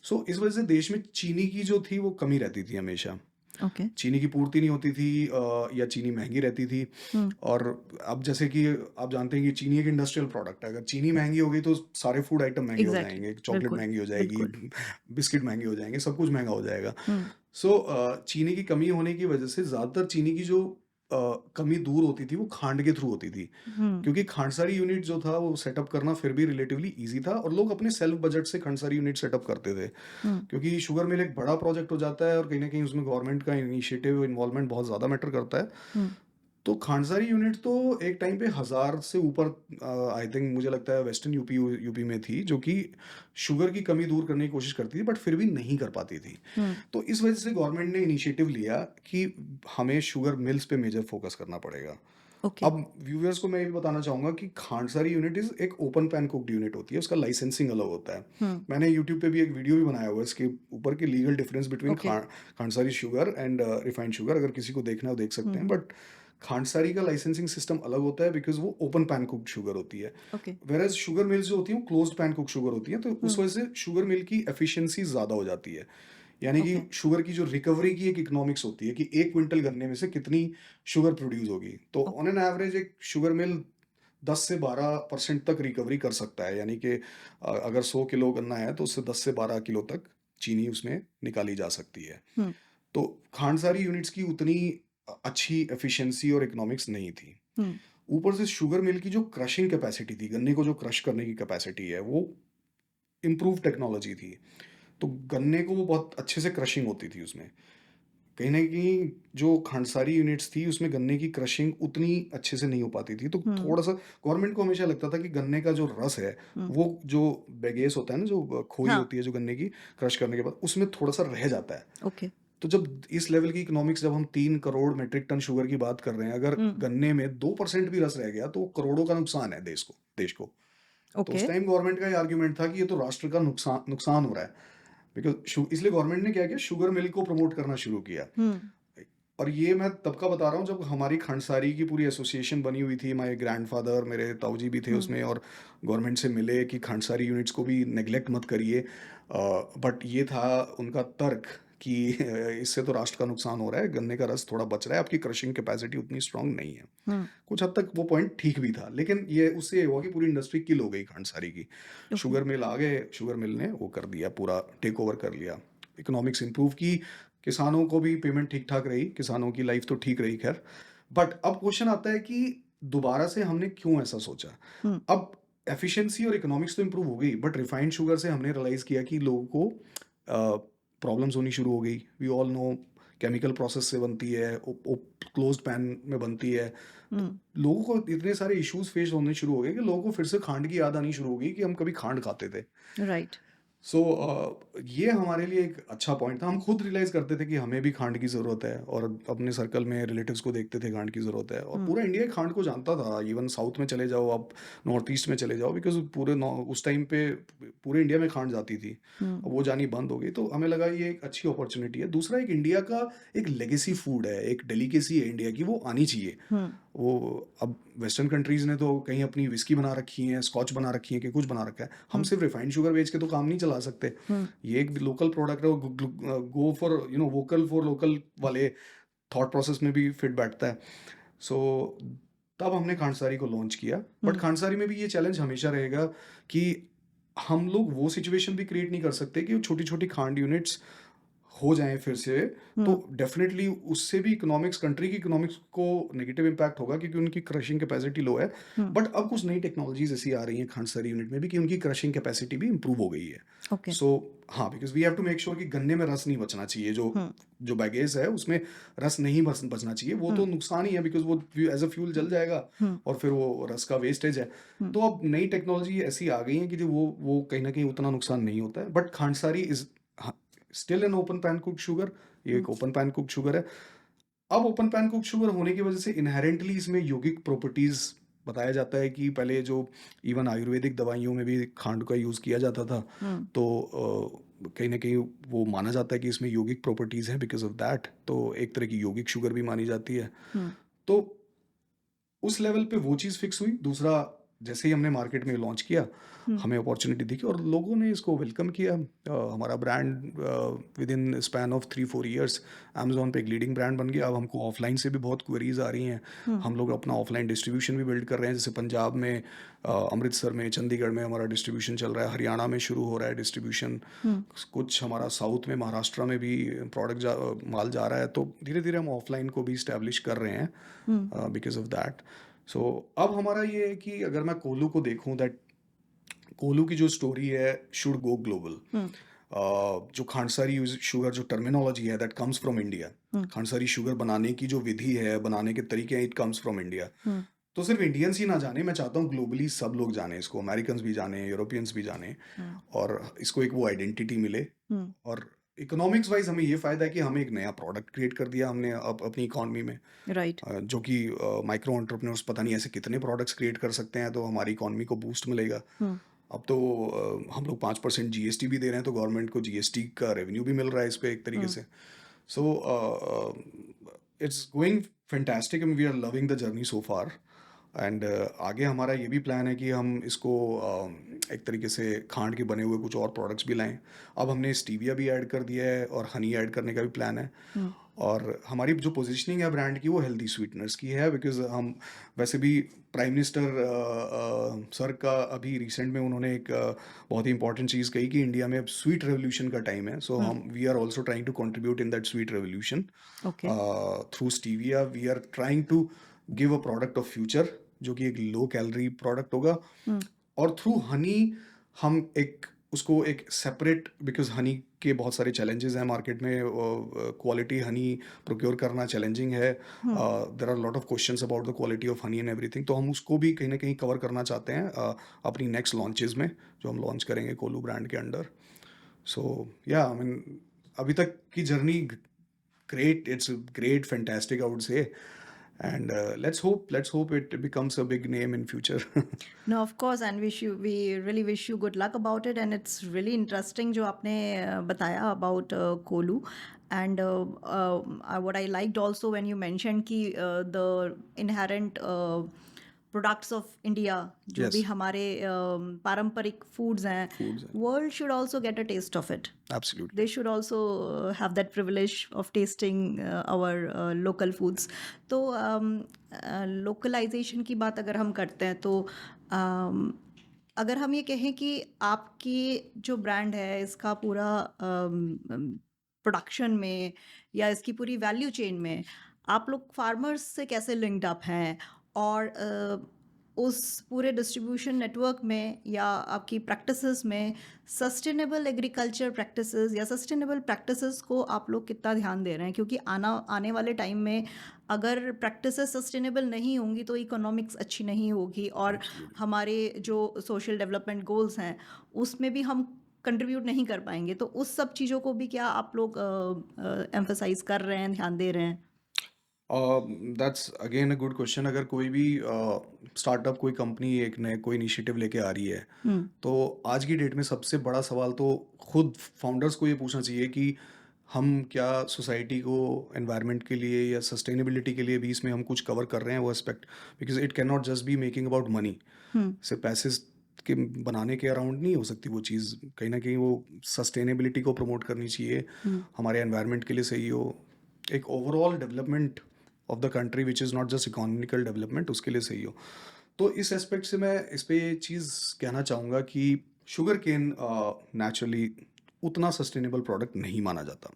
सो इस वजह से देश में चीनी की जो थी वो कमी रहती थी हमेशा। ओके। चीनी की पूर्ति नहीं होती थी या चीनी महँगी रहती थी। हुँ, और अब जैसे कि आप जानते हैं कि चीनी एक इंडस्ट्रियल प्रोडक्ट है। अगर चीनी महँगी हो गई तो सारे फूड आइटम महँगे हो एग्ज़ैक्टली, जाएँगे, चॉकलेट बिल्कुल, महँगी हो जाएगी, बिल्कुल। बिस्किट महँगे हो जाएँगे, सब कुछ महँगा हो जाएगा। हुँ, सो चीनी की कमी होने की वजह से ज़्यादातर चीनी की जो कमी दूर होती थी वो खांड के थ्रू होती थी। हुँ, क्योंकि खांडसारी यूनिट जो था वो सेटअप करना फिर भी रिलेटिवली ईज़ी था और लोग अपने सेल्फ बजट से खांडसारी यूनिट सेटअप करते थे। हुँ, क्योंकि शुगर मिल एक बड़ा प्रोजेक्ट हो जाता है और कहीं न कहीं उसमें गवर्नमेंट का इनिशिएटिव इन्वॉल्वमेंट बहुत ज़्यादा मैटर करता है। हुँ, तो खांडसारी यूनिट तो एक टाइम पे 1000 से ऊपर आई थिंक मुझे लगता है वेस्टर्न यूपी में थी जो कि शुगर की कमी दूर करने की कोशिश करती थी बट फिर भी नहीं कर पाती थी। हुँ, तो इस वजह से गवर्नमेंट ने इनिशिएटिव लिया कि हमें शुगर मिल्स पे मेजर फोकस करना पड़ेगा। ओके, अब व्यूअर्स को मैं ये भी बताना चाहूँगा कि खांडसारी यूनिट इज़ एक ओपन पैन कुक्ड यूनिट होती है, उसका लाइसेंसिंग अलग होता है। हुँ, मैंने यूट्यूब पे भी एक वीडियो भी बनाया हुआ है इसके ऊपर कि legal difference between okay, khandsari sugar and refined sugar, अगर किसी को देखना है वो देख सकते हुँ, हैं। हुँ, बट खांडसारी का लाइसेंसिंग सिस्टम अलग होता है बिकॉज़ वो ओपन पैन कुक्ड शुगर होती है। ओके, व्हेरेas शुगर मिल्स जो होती हैं वो क्लोज्ड पैन कुक्ड शुगर होती हैं, तो उस हुँ, वजह से शुगर मिल की एफिशिएंसी ज़्यादा हो जाती है। यानी कि ओके, शुगर की जो रिकवरी की एक इकोनॉमिक्स होती है कि 1 क्विंटल गन्ने में से कितनी शुगर प्रोड्यूस होगी। तो ओ ऑन एन एवरेज एक शुगर मिल 10 से 12% तक रिकवरी कर सकता है। यानी कि अगर 100 किलो गन्ना है तो उससे 10 से 12 किलो तक चीनी उसमें निकाली जा सकती है। हुँ, तो खांडसारी यूनिट्स की उतनी अच्छी एफिशिएंसी और इकोनॉमिक्स नहीं थी। हुँ, ऊपर से शुगर मिल की जो क्रशिंग कैपेसिटी थी, गन्ने को जो क्रश करने की कैपेसिटी है, वो इम्प्रूव टेक्नोलॉजी थी। तो गन्ने को वो बहुत अच्छे से क्रशिंग होती थी उसमें। कहीं न कहीं जो खांडसारी यूनिट्स थी उसमें गन्ने की क्रशिंग उतनी अच्छे से नहीं हो पाती थी। तो हुँ, थोड़ा-सा गवर्नमेंट को हमेशा लगता था कि गन्ने का जो रस है, हुँ, वो जो बेगेस होता है ना, जो खोई हाँ, होती है जो गन्ने की क्रश करने के बाद, उसमें थोड़ा-सा रह जाता है। ओके, तो जब इस लेवल की इकोनॉमिक्स, जब हम 3 करोड़ मीट्रिक टन शुगर की बात कर रहे हैं, अगर हुँ, गन्ने में 2% भी रस रह गया तो करोड़ों का नुकसान है देश को। तो ओके, उस टाइम गवर्नमेंट का ये आर्गुमेंट था कि ये तो राष्ट्र का नुकसान नुकसान हो रहा है। बिकॉज़ इसलिए गवर्नमेंट ने क्या किया, शुगर मिल को प्रमोट करना शुरू किया। हुँ, और ये मैं तब का बता रहा हूँ जब हमारी खांडसारी की पूरी एसोसिएशन बनी हुई थी। माय ग्रैंडफ़ादर, मेरे ताऊजी भी थे हुँ, उसमें और गवर्नमेंट से मिले कि खांडसारी यूनिट्स को भी नेग्लेक्ट मत करिए। बट ये था उनका तर्क कि इससे तो राष्ट्र का नुकसान हो रहा है, गन्ने का रस थोड़ा बच रहा है, आपकी क्रशिंग कैपेसिटी उतनी स्ट्रांग नहीं है। हुँ, कुछ हद तक वो पॉइंट ठीक भी था, लेकिन ये उससे ये हुआ कि पूरी इंडस्ट्री किल हो गई खांडसारी की। ओके, शुगर मिल आ गए, शुगर मिल ने वो कर दिया, पूरा टेक ओवर कर लिया। इकोनॉमिक्स इंप्रूव की, किसानों को भी पेमेंट ठीक-ठाक रही, किसानों की लाइफ तो ठीक रही खैर। बट अब क्वेश्चन आता है कि दोबारा से हमने क्यों ऐसा सोचा? हुँ, अब एफिशिएंसी और इकोनॉमिक्स तो इंप्रूव हो गई, बट रिफाइंड शुगर से हमने रियलाइज़ किया कि लोगों को प्रॉब्लम्स होनी शुरू हो गई। We all know chemical process से बनती है, क्लोज्ड पैन में बनती है। तो हुँ, लोगों को इतने सारे इश्यूज़ फेस होने शुरू हो गए कि लोगों को फिर से खांड की याद आनी शुरू हो गई कि हम कभी खांड खाते थे। राइट, सो ये हमारे लिए एक अच्छा पॉइंट था। हम खुद रियलाइज़ करते थे कि हमें भी खांड की ज़रूरत है और अपने सर्कल में रिलेटिव्स को देखते थे खांड की ज़रूरत है और हुँ, पूरा इंडिया ही खांड को जानता था। इवन साउथ में चले जाओ आप, नॉर्थ ईस्ट में चले जाओ, बिकॉज़ पूरे नॉ उस टाइम पे पूरे इंडिया में खांड जाती थी। हुँ, अब वो जानी बंद हो गई, तो हमें लगा ये एक अच्छी अपॉर्च्युनिटी है। दूसरा, एक इंडिया का एक लेगेसी फूड है, एक डेलिकेसी है इंडिया की, वो आनी चाहिए। हुँ, वो अब वेस्टर्न कंट्रीज़ ने तो कहीं अपनी व्हिस्की बना रखी है, स्कॉच बना रखी है, कि कुछ बना रखा है। हम हुँ, सिर्फ रिफाइंड शुगर बेच के तो काम नहीं चला सकते। हुँ, ये एक लोकल प्रोडक्ट है, वो go for vocal for local वाले थॉट प्रोसेस में भी फिट बैठता है। सो तब हमने खांडसारी को लॉन्च किया। बट हुँ, खांडसारी में भी ये चैलेंज हमेशा रहेगा कि हम लोग वो सिचुएशन भी क्रिएट नहीं कर सकते कि छोटी-छोटी खांड यूनिट्स हो जाएँ फिर से, तो हुँ, डेफ़िनेटली उससे भी इकोनॉमिक्स, कंट्री की इकोनॉमिक्स को नेगेटिव इम्पैक्ट होगा क्योंकि उनकी क्रशिंग कैपेसिटी लो है। हुँ, बट अब कुछ नई टेक्नोलॉजीज़ ऐसी आ रही हैं खांडसारी यूनिट में भी कि उनकी क्रशिंग कैपेसिटी भी इम्प्रूव हो गई है। ओके, सो हाँ, because we have to make sure कि गन्ने में रस नहीं बचना चाहिए। जो हुँ, जो बैगेज है उसमें रस नहीं बचना चाहिए। वो हुँ, तो नुकसान ही है बिकॉज़ वो एज़ अ फ्यूल जल जाएगा हुँ, और फिर वो रस का वेस्टेज है। हुँ, तो अब नई टेक्नोलॉजी ऐसी आ गई है कि जो वो कहीं न कहीं उतना नुकसान नहीं होता है। बट खांडसारी इज़ हाँ, still an open pan cooked sugar. ये हुँ, एक ओपन पैन कुक्ड शुगर है। अब ओपन पैन कुक्ड शुगर होने की वजह से इन्हेरेंटली इसमें यौगिक प्रॉपर्टीज़ बताया जाता है कि पहले जो इवन आयुर्वेदिक दवाइयों में भी खांड का यूज़ किया जाता था। हुँ, तो कहीं न कहीं वो माना जाता है कि इसमें यौगिक प्रॉपर्टीज़ हैं, बिकॉज़ ऑफ दैट तो एक तरह की यौगिक शुगर भी मानी जाती है। हुँ, तो उस लेवल पे वो चीज़ फिक्स हुई। दूसरा, जैसे ही हमने मार्केट में लॉन्च किया, हमें अपॉर्चुनिटी दिखी और लोगों ने इसको वेलकम किया। हमारा brand with in span of 3-4 years Amazon पे एक लीडिंग ब्रांड बन गया। अब हमको ऑफलाइन से भी बहुत क्वेरीज आ रही हैं। हम लोग अपना ऑफलाइन डिस्ट्रीब्यूशन भी बिल्ड कर रहे हैं, जैसे पंजाब में, अमृतसर में, चंडीगढ़ में हमारा डिस्ट्रीब्यूशन चल रहा है, हरियाणा में शुरू हो रहा है डिस्ट्रीब्यूशन, कुछ हमारा साउथ में, महाराष्ट्र में भी माल जा रहा है। तो धीरे धीरे हम ऑफलाइन को भी इस्टेब्लिश कर रहे हैं बिकॉज ऑफ दैट। सो अब हमारा ये है कि अगर मैं कोलू को देखूं, दैट कोलू की जो स्टोरी है शुड गो ग्लोबल। जो खांडसारी शुगर जो टर्मिनोलॉजी है that comes from India. Khandsari sugar बनाने की जो विधि है, बनाने के तरीके हैं, इट कम्स फ्रॉम इंडिया। तो सिर्फ इंडियंस ही ना जाने, मैं चाहता हूँ ग्लोबली सब लोग जाने इसको, अमेरिकन्स भी जाने, यूरोपियंस भी जाने, और इसको एक वो आइडेंटिटी मिले। और इकोनॉमिक्स वाइज हमें ये फायदा है कि हमें एक नया प्रोडक्ट क्रिएट कर दिया हमने अपनी इकॉनमी में, राइट। जो कि माइक्रो एंटरप्रेन्योर्स पता नहीं ऐसे कितने प्रोडक्ट्स क्रिएट कर सकते हैं, तो हमारी इकॉनमी को बूस्ट मिलेगा। अब तो हम लोग 5% जीएसटी भी दे रहे हैं, तो गवर्नमेंट को जीएसटी का रेवेन्यू भी मिल रहा है इस पे एक तरीके से। So it's going fantastic and we are loving the journey so far. And आगे हमारा ये भी प्लान है कि हम इसको एक तरीके से खांड के बने हुए कुछ और प्रोडक्ट्स भी लाएं। अब हमने स्टीविया भी ऐड कर दिया है और हनी ऐड करने का भी प्लान है। और हमारी जो पोजीशनिंग है ब्रांड की, वो हेल्दी स्वीटनर्स की है, बिकॉज हम वैसे भी प्राइम मिनिस्टर सर का अभी रिसेंट में उन्होंने एक बहुत ही इंपॉर्टेंट चीज़ कही कि इंडिया में अब स्वीट रेवोल्यूशन का टाइम है। सो हम we are also trying to contribute in that sweet revolution okay. Through stevia. We are trying to give a product of future, जो कि एक लो कैलोरी प्रोडक्ट होगा। और थ्रू हनी हम एक उसको एक सेपरेट, बिकॉज हनी के बहुत सारे चैलेंजेस हैं मार्केट में, क्वालिटी हनी प्रोक्योर करना चैलेंजिंग है। There are lot of questions about the quality of honey and everything. तो हम उसको भी कहीं ना कहीं कवर करना चाहते हैं अपनी नेक्स्ट लॉन्चेस में, जो हम लॉन्च करेंगे कोलू ब्रांड के अंडर। सो या आई मीन अभी तक की journey great, it's great, fantastic, I would say. And let's hope it becomes a big name in future. No, of course, and we really wish you good luck about it, and it's really interesting जो आपने बताया about कोलू, and what I liked also when you mentioned कि the inherent products of India, जो भी Yes, हमारे पारंपरिक foods हैं, foods, world should also get a taste of it. absolutely. They should also have that privilege of tasting our local foods. तो localization की बात अगर हम करते हैं, तो अगर हम ये कहें कि आपकी जो ब्रांड है इसका पूरा प्रोडक्शन में या इसकी पूरी वैल्यू चेन में आप लोग फार्मर्स से कैसे लिंक्ड अप हैं, और उस पूरे डिस्ट्रीब्यूशन नेटवर्क में या आपकी प्रैक्टिसेस में सस्टेनेबल एग्रीकल्चर प्रैक्टिसेस या सस्टेनेबल प्रैक्टिसेस को आप लोग कितना ध्यान दे रहे हैं? क्योंकि आने वाले टाइम में अगर प्रैक्टिसेस सस्टेनेबल नहीं होंगी तो इकोनॉमिक्स अच्छी नहीं होगी, और हमारे जो सोशल डेवलपमेंट गोल्स हैं उसमें भी हम कंट्रीब्यूट नहीं कर पाएंगे। तो उस सब चीज़ों को भी क्या आप लोग एम्फसाइज कर रहे हैं, ध्यान दे रहे हैं? That's again a good question. अगर कोई भी स्टार्टअप, कोई कंपनी एक नए कोई इनिशिएटिव लेके आ रही है, तो आज की डेट में सबसे बड़ा सवाल तो खुद फाउंडर्स को ये पूछना चाहिए कि हम क्या सोसाइटी को, एनवायरनमेंट के लिए या सस्टेनेबिलिटी के लिए भी इसमें हम कुछ कवर कर रहे हैं, वो aspect. Because it can not just be making about money, सिर्फ पैसे के बनाने के अराउंड नहीं हो सकती वो चीज़। कहीं ना कहीं वो सस्टेनेबिलिटी को प्रमोट करनी चाहिए, हमारे एनवायरनमेंट के लिए सही हो, एक overall development of the country which is not just economical development, उसके लिए सही हो। तो इस एस्पेक्ट से मैं इस पे ये चीज़ कहना चाहूँगा कि शुगर केन नेचुरली उतना सस्टेनेबल प्रोडक्ट नहीं माना जाता।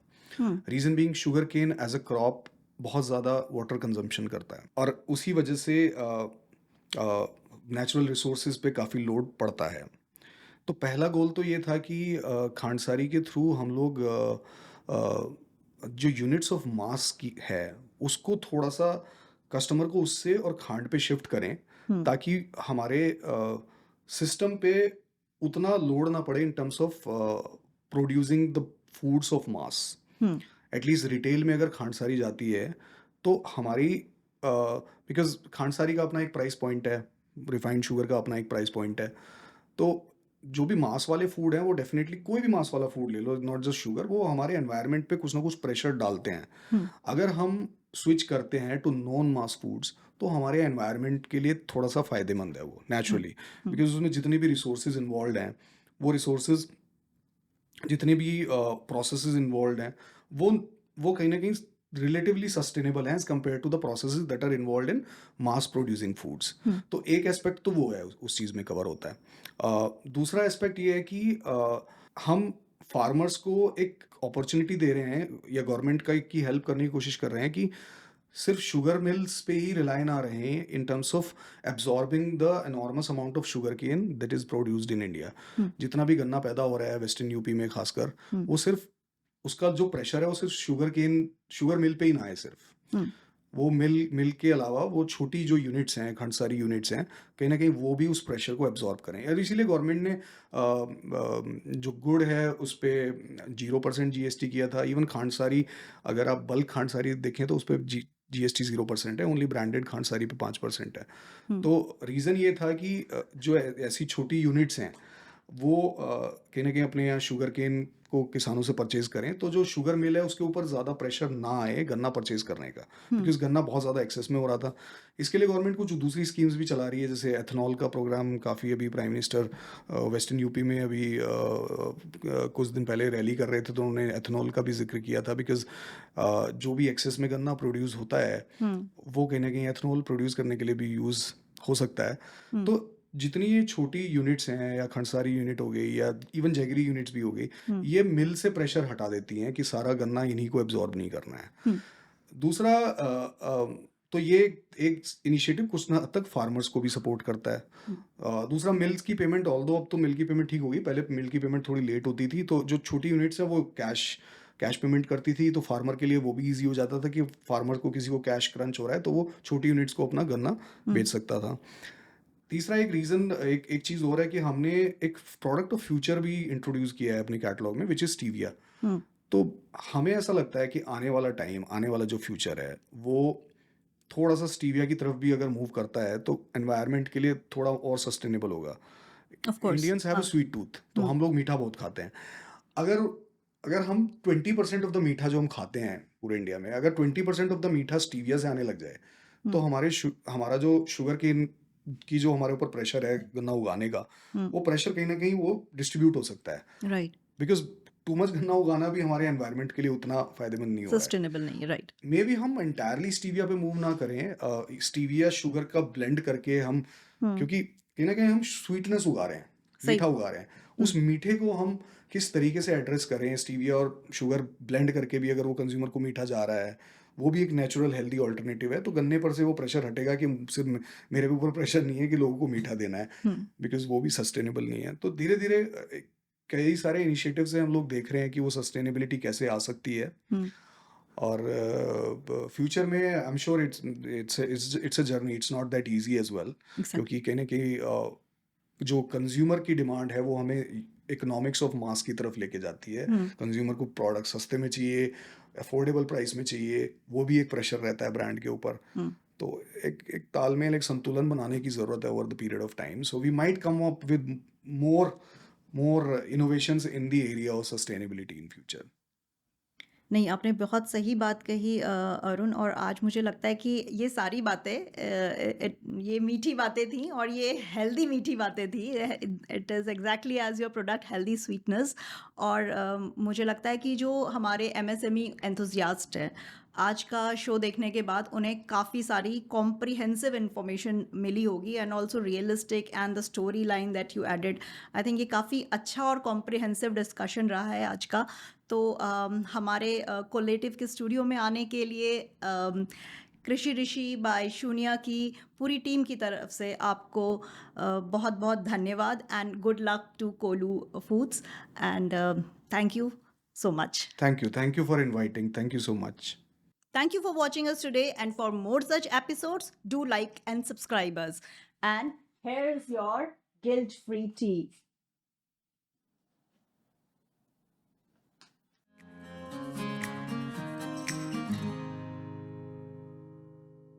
Reason being, sugar cane as a crop बहुत ज़्यादा वाटर कंजम्पशन करता है, और उसी वजह से नेचुरल रिसोर्सेज पे काफ़ी लोड पड़ता है। तो पहला गोल तो ये था कि खांडसारी के थ्रू हम लोग जो यूनिट्स ऑफ मास की है उसको थोड़ा सा कस्टमर को उससे और खांड पे शिफ्ट करें, ताकि हमारे सिस्टम पे उतना लोड ना पड़े इन terms of producing the foods of mass. At least retail में अगर खांडसारी जाती है तो हमारी, बिकॉज खांडसारी का अपना एक प्राइस पॉइंट है, रिफाइंड शुगर का अपना एक प्राइस पॉइंट है, तो जो भी मांस वाले फूड हैं वो डेफिनेटली कोई भी मांस वाला फूड ले लो, नॉट जस्ट शुगर, वो हमारे एनवायरनमेंट पे कुछ ना कुछ प्रेशर डालते हैं। हुँ, अगर हम स्विच करते हैं टू नॉन मास फूड्स तो हमारे एनवायरनमेंट के लिए थोड़ा सा फ़ायदेमंद है वो हुँ, नेचुरली, हुँ, बिकॉज़ उसमें जितने भी रिसोर्सेज़ इन्वॉल्व्ड हैं, वो रिसोर्सेज़ जितने भी प्रोसेसेस इन्वॉल्व्ड हैं, वो वो कहीं न कहीं रिलेटिवली सस्टेनेबल हैं as compare to the processes that are involved in mass producing foods. हुँ, तो एक एस्पेक्ट तो वो है उस चीज़ में कवर होता है। दूसरा एस्पेक्ट ये है कि हम फार्मर्स को एक अपॉर्च्युनिटी दे रहे हैं या गवर्नमेंट का की हेल्प करने की कोशिश कर रहे हैं कि सिर्फ शुगर मिल्स पे ही रिलाय ना रहें in terms of absorbing the enormous amount of sugar cane that is produced in India. हुँ, जितना भी गन्ना पैदा हो रहा है वेस्टर्न यूपी में खासकर, हुँ, वो सिर्फ उसका जो प्रेशर है वो सिर्फ शुगर मिल पे ही ना आए सिर्फ। हुँ, वो मिल मिल के अलावा वो छोटी जो यूनिट्स हैं, खंडसारी यूनिट्स हैं, कहीं न कहीं वो भी उस प्रेशर को एब्ज़ॉर्ब करें और इसीलिए गवर्नमेंट ने जो गुड़ है उस पे 0% जीएसटी किया था। इवन खांडसारी, अगर आप बल्क खांडसारी देखें तो उस पे जीएसटी 0% है, ओनली ब्रांडेड खांडसारी पे 5% है। हुँ, तो रीज़न ये था कि जो ऐसी छोटी यूनिट्स हैं वो कहीं न कहीं अपने यहाँ शुगरकेन को किसानों से परचेज़ करें, तो जो शुगर मिल है उसके ऊपर ज़्यादा प्रेशर ना आए गन्ना परचेज़ करने का, हुँ, बिकॉज़ गन्ना बहुत ज़्यादा एक्सेस में हो रहा था। इसके लिए गवर्नमेंट कुछ दूसरी स्कीम्स भी चला रही है, जैसे एथनॉल का प्रोग्राम काफ़ी अभी प्राइम मिनिस्टर वेस्टर्न यूपी में अभी कुछ दिन पहले रैली कर रहे थे, तो उन्होंने एथनॉल का भी ज़िक्र किया था, बिकॉज़ जो भी एक्सेस में गन्ना प्रोड्यूस होता है, हुँ, वो कहीं न कहीं एथनॉल प्रोड्यूस करने के लिए भी यूज़ हो सकता है। हुँ, तो जितनी ये छोटी यूनिट्स हैं या खंडसारी यूनिट हो गई या इवन जैगरी यूनिट्स भी हो गई, हुँ, ये मिल से प्रेशर हटा देती हैं कि सारा गन्ना इन्हीं को एब्ज़ॉर्ब नहीं करना है। हुँ, दूसरा तो ये एक इनिशिएटिव कुछ ना हद तक फार्मर्स को भी सपोर्ट करता है। हुँ, दूसरा मिल्स की पेमेंट, ऑल्दो अब तो मिल की पेमेंट ठीक हो गई, पहले मिल की पेमेंट थोड़ी लेट होती थी, तो जो छोटी यूनिट्स हैं वो कैश कैश पेमेंट करती थी, तो फार्मर के लिए वो भी ईज़ी हो जाता था कि फार्मर को किसी को कैश क्रंच हो रहा है, तो वो छोटी यूनिट्स को अपना गन्ना हुँ, बेच सकता था। तीसरा एक रीज़न, एक एक चीज़ और है कि हमने एक प्रोडक्ट ऑफ फ्यूचर भी इंट्रोड्यूस किया है अपने कैटलॉग में, व्हिच इज़ स्टीविया। हुँ, तो हमें ऐसा लगता है कि आने वाला टाइम, आने वाला जो फ्यूचर है, वो थोड़ा-सा स्टीविया की तरफ भी अगर मूव करता है, तो एनवायरनमेंट के लिए थोड़ा और सस्टेनेबल होगा। Of course. Indians have a हाँ, स्वीट टूथ, तो हुँ, हम लोग मीठा बहुत खाते हैं। अगर अगर हम 20% ऑफ द मीठा जो हम खाते हैं पूरे इंडिया में, अगर 20% ऑफ द मीठा स्टीविया से आने लग जाए, तो हुँ, हमारा जो शुगर केन की जो हमारे ऊपर प्रेशर है गन्ना उगाने का, हुँ, वो प्रेशर कहीं न कहीं वो डिस्ट्रीब्यूट हो सकता है। राइट, बिकॉज़ टू मच गन्ना उगाना भी हमारे एनवायरनमेंट के लिए उतना फ़ायदेमंद नहीं हो रहा है। सस्टेनेबल नहीं है, राइट। मेबी हम एंटायरली स्टीविया पे मूव ना करें, स्टीविया शुगर का ब्लेंड करके हम, हुँ, क्योंकि कहीं न कहीं हम स्वीटनेस उगा रहे हैं, सही मीठा बात। उगा रहे हैं। हुँ, उस मीठे को हम किस तरीके से एड्रेस करें, स्टीविया और शुगर ब्लेंड करके भी अगर वो कंज़्यूमर को मीठा जा रहा है, वो भी एक नेचुरल हेल्दी अल्टरनेटिव है, तो गन्ने पर से वो प्रेशर हटेगा कि सिर्फ़ मेरे ऊपर प्रेशर नहीं है कि लोगों को मीठा देना है, हुँ, बिकॉज़ वो भी सस्टेनेबल नहीं है। तो धीरे-धीरे कई सारे इनिशिएटिव्स हैं, हम लोग देख रहे हैं कि वो सस्टेनेबिलिटी कैसे आ सकती है। हुँ, और फ्यूचर में I am sure it's a journey, it's not that easy as well, exactly. क्योंकि कहीं ना कहीं जो कंज्यूमर की डिमांड है वो हमें इकोनॉमिक्स ऑफ मास की तरफ लेके जाती है। हुँ, कंज्यूमर को प्रोडक्ट सस्ते में चाहिए, अफोर्डेबल प्राइस में चाहिए, वो भी एक प्रेशर रहता है ब्रांड के ऊपर। हुँ। तो एक एक तालमेल, एक संतुलन बनाने की ज़रूरत है over the period of time, so we might come up with more more innovations in the area of sustainability in future. नहीं, आपने बहुत सही बात कही अरुण और आज मुझे लगता है कि ये सारी बातें ये मीठी बातें थी और ये हेल्दी मीठी बातें थी। It is exactly as your product healthy sweetness और मुझे लगता है कि जो हमारे एमएसएमई एंथुसियास्ट हैं, आज का शो देखने के बाद उन्हें काफ़ी सारी कॉम्प्रिहेंसिव इन्फॉर्मेशन मिली होगी and also realistic and the story line that you added. I think ये काफ़ी अच्छा और कॉम्प्रिहेंसिव डिस्कशन रहा है आज का। तो हमारे कोलेटिव के स्टूडियो में आने के लिए कृषि ऋषि बाय शून्या की पूरी टीम की तरफ से आपको बहुत बहुत धन्यवाद एंड गुड लक टू कोलू foods and thank you so much. Thank you for inviting, thank you so much. Thank you for watching us today and for more such episodes do like and subscribe us and here's your guilt free tea.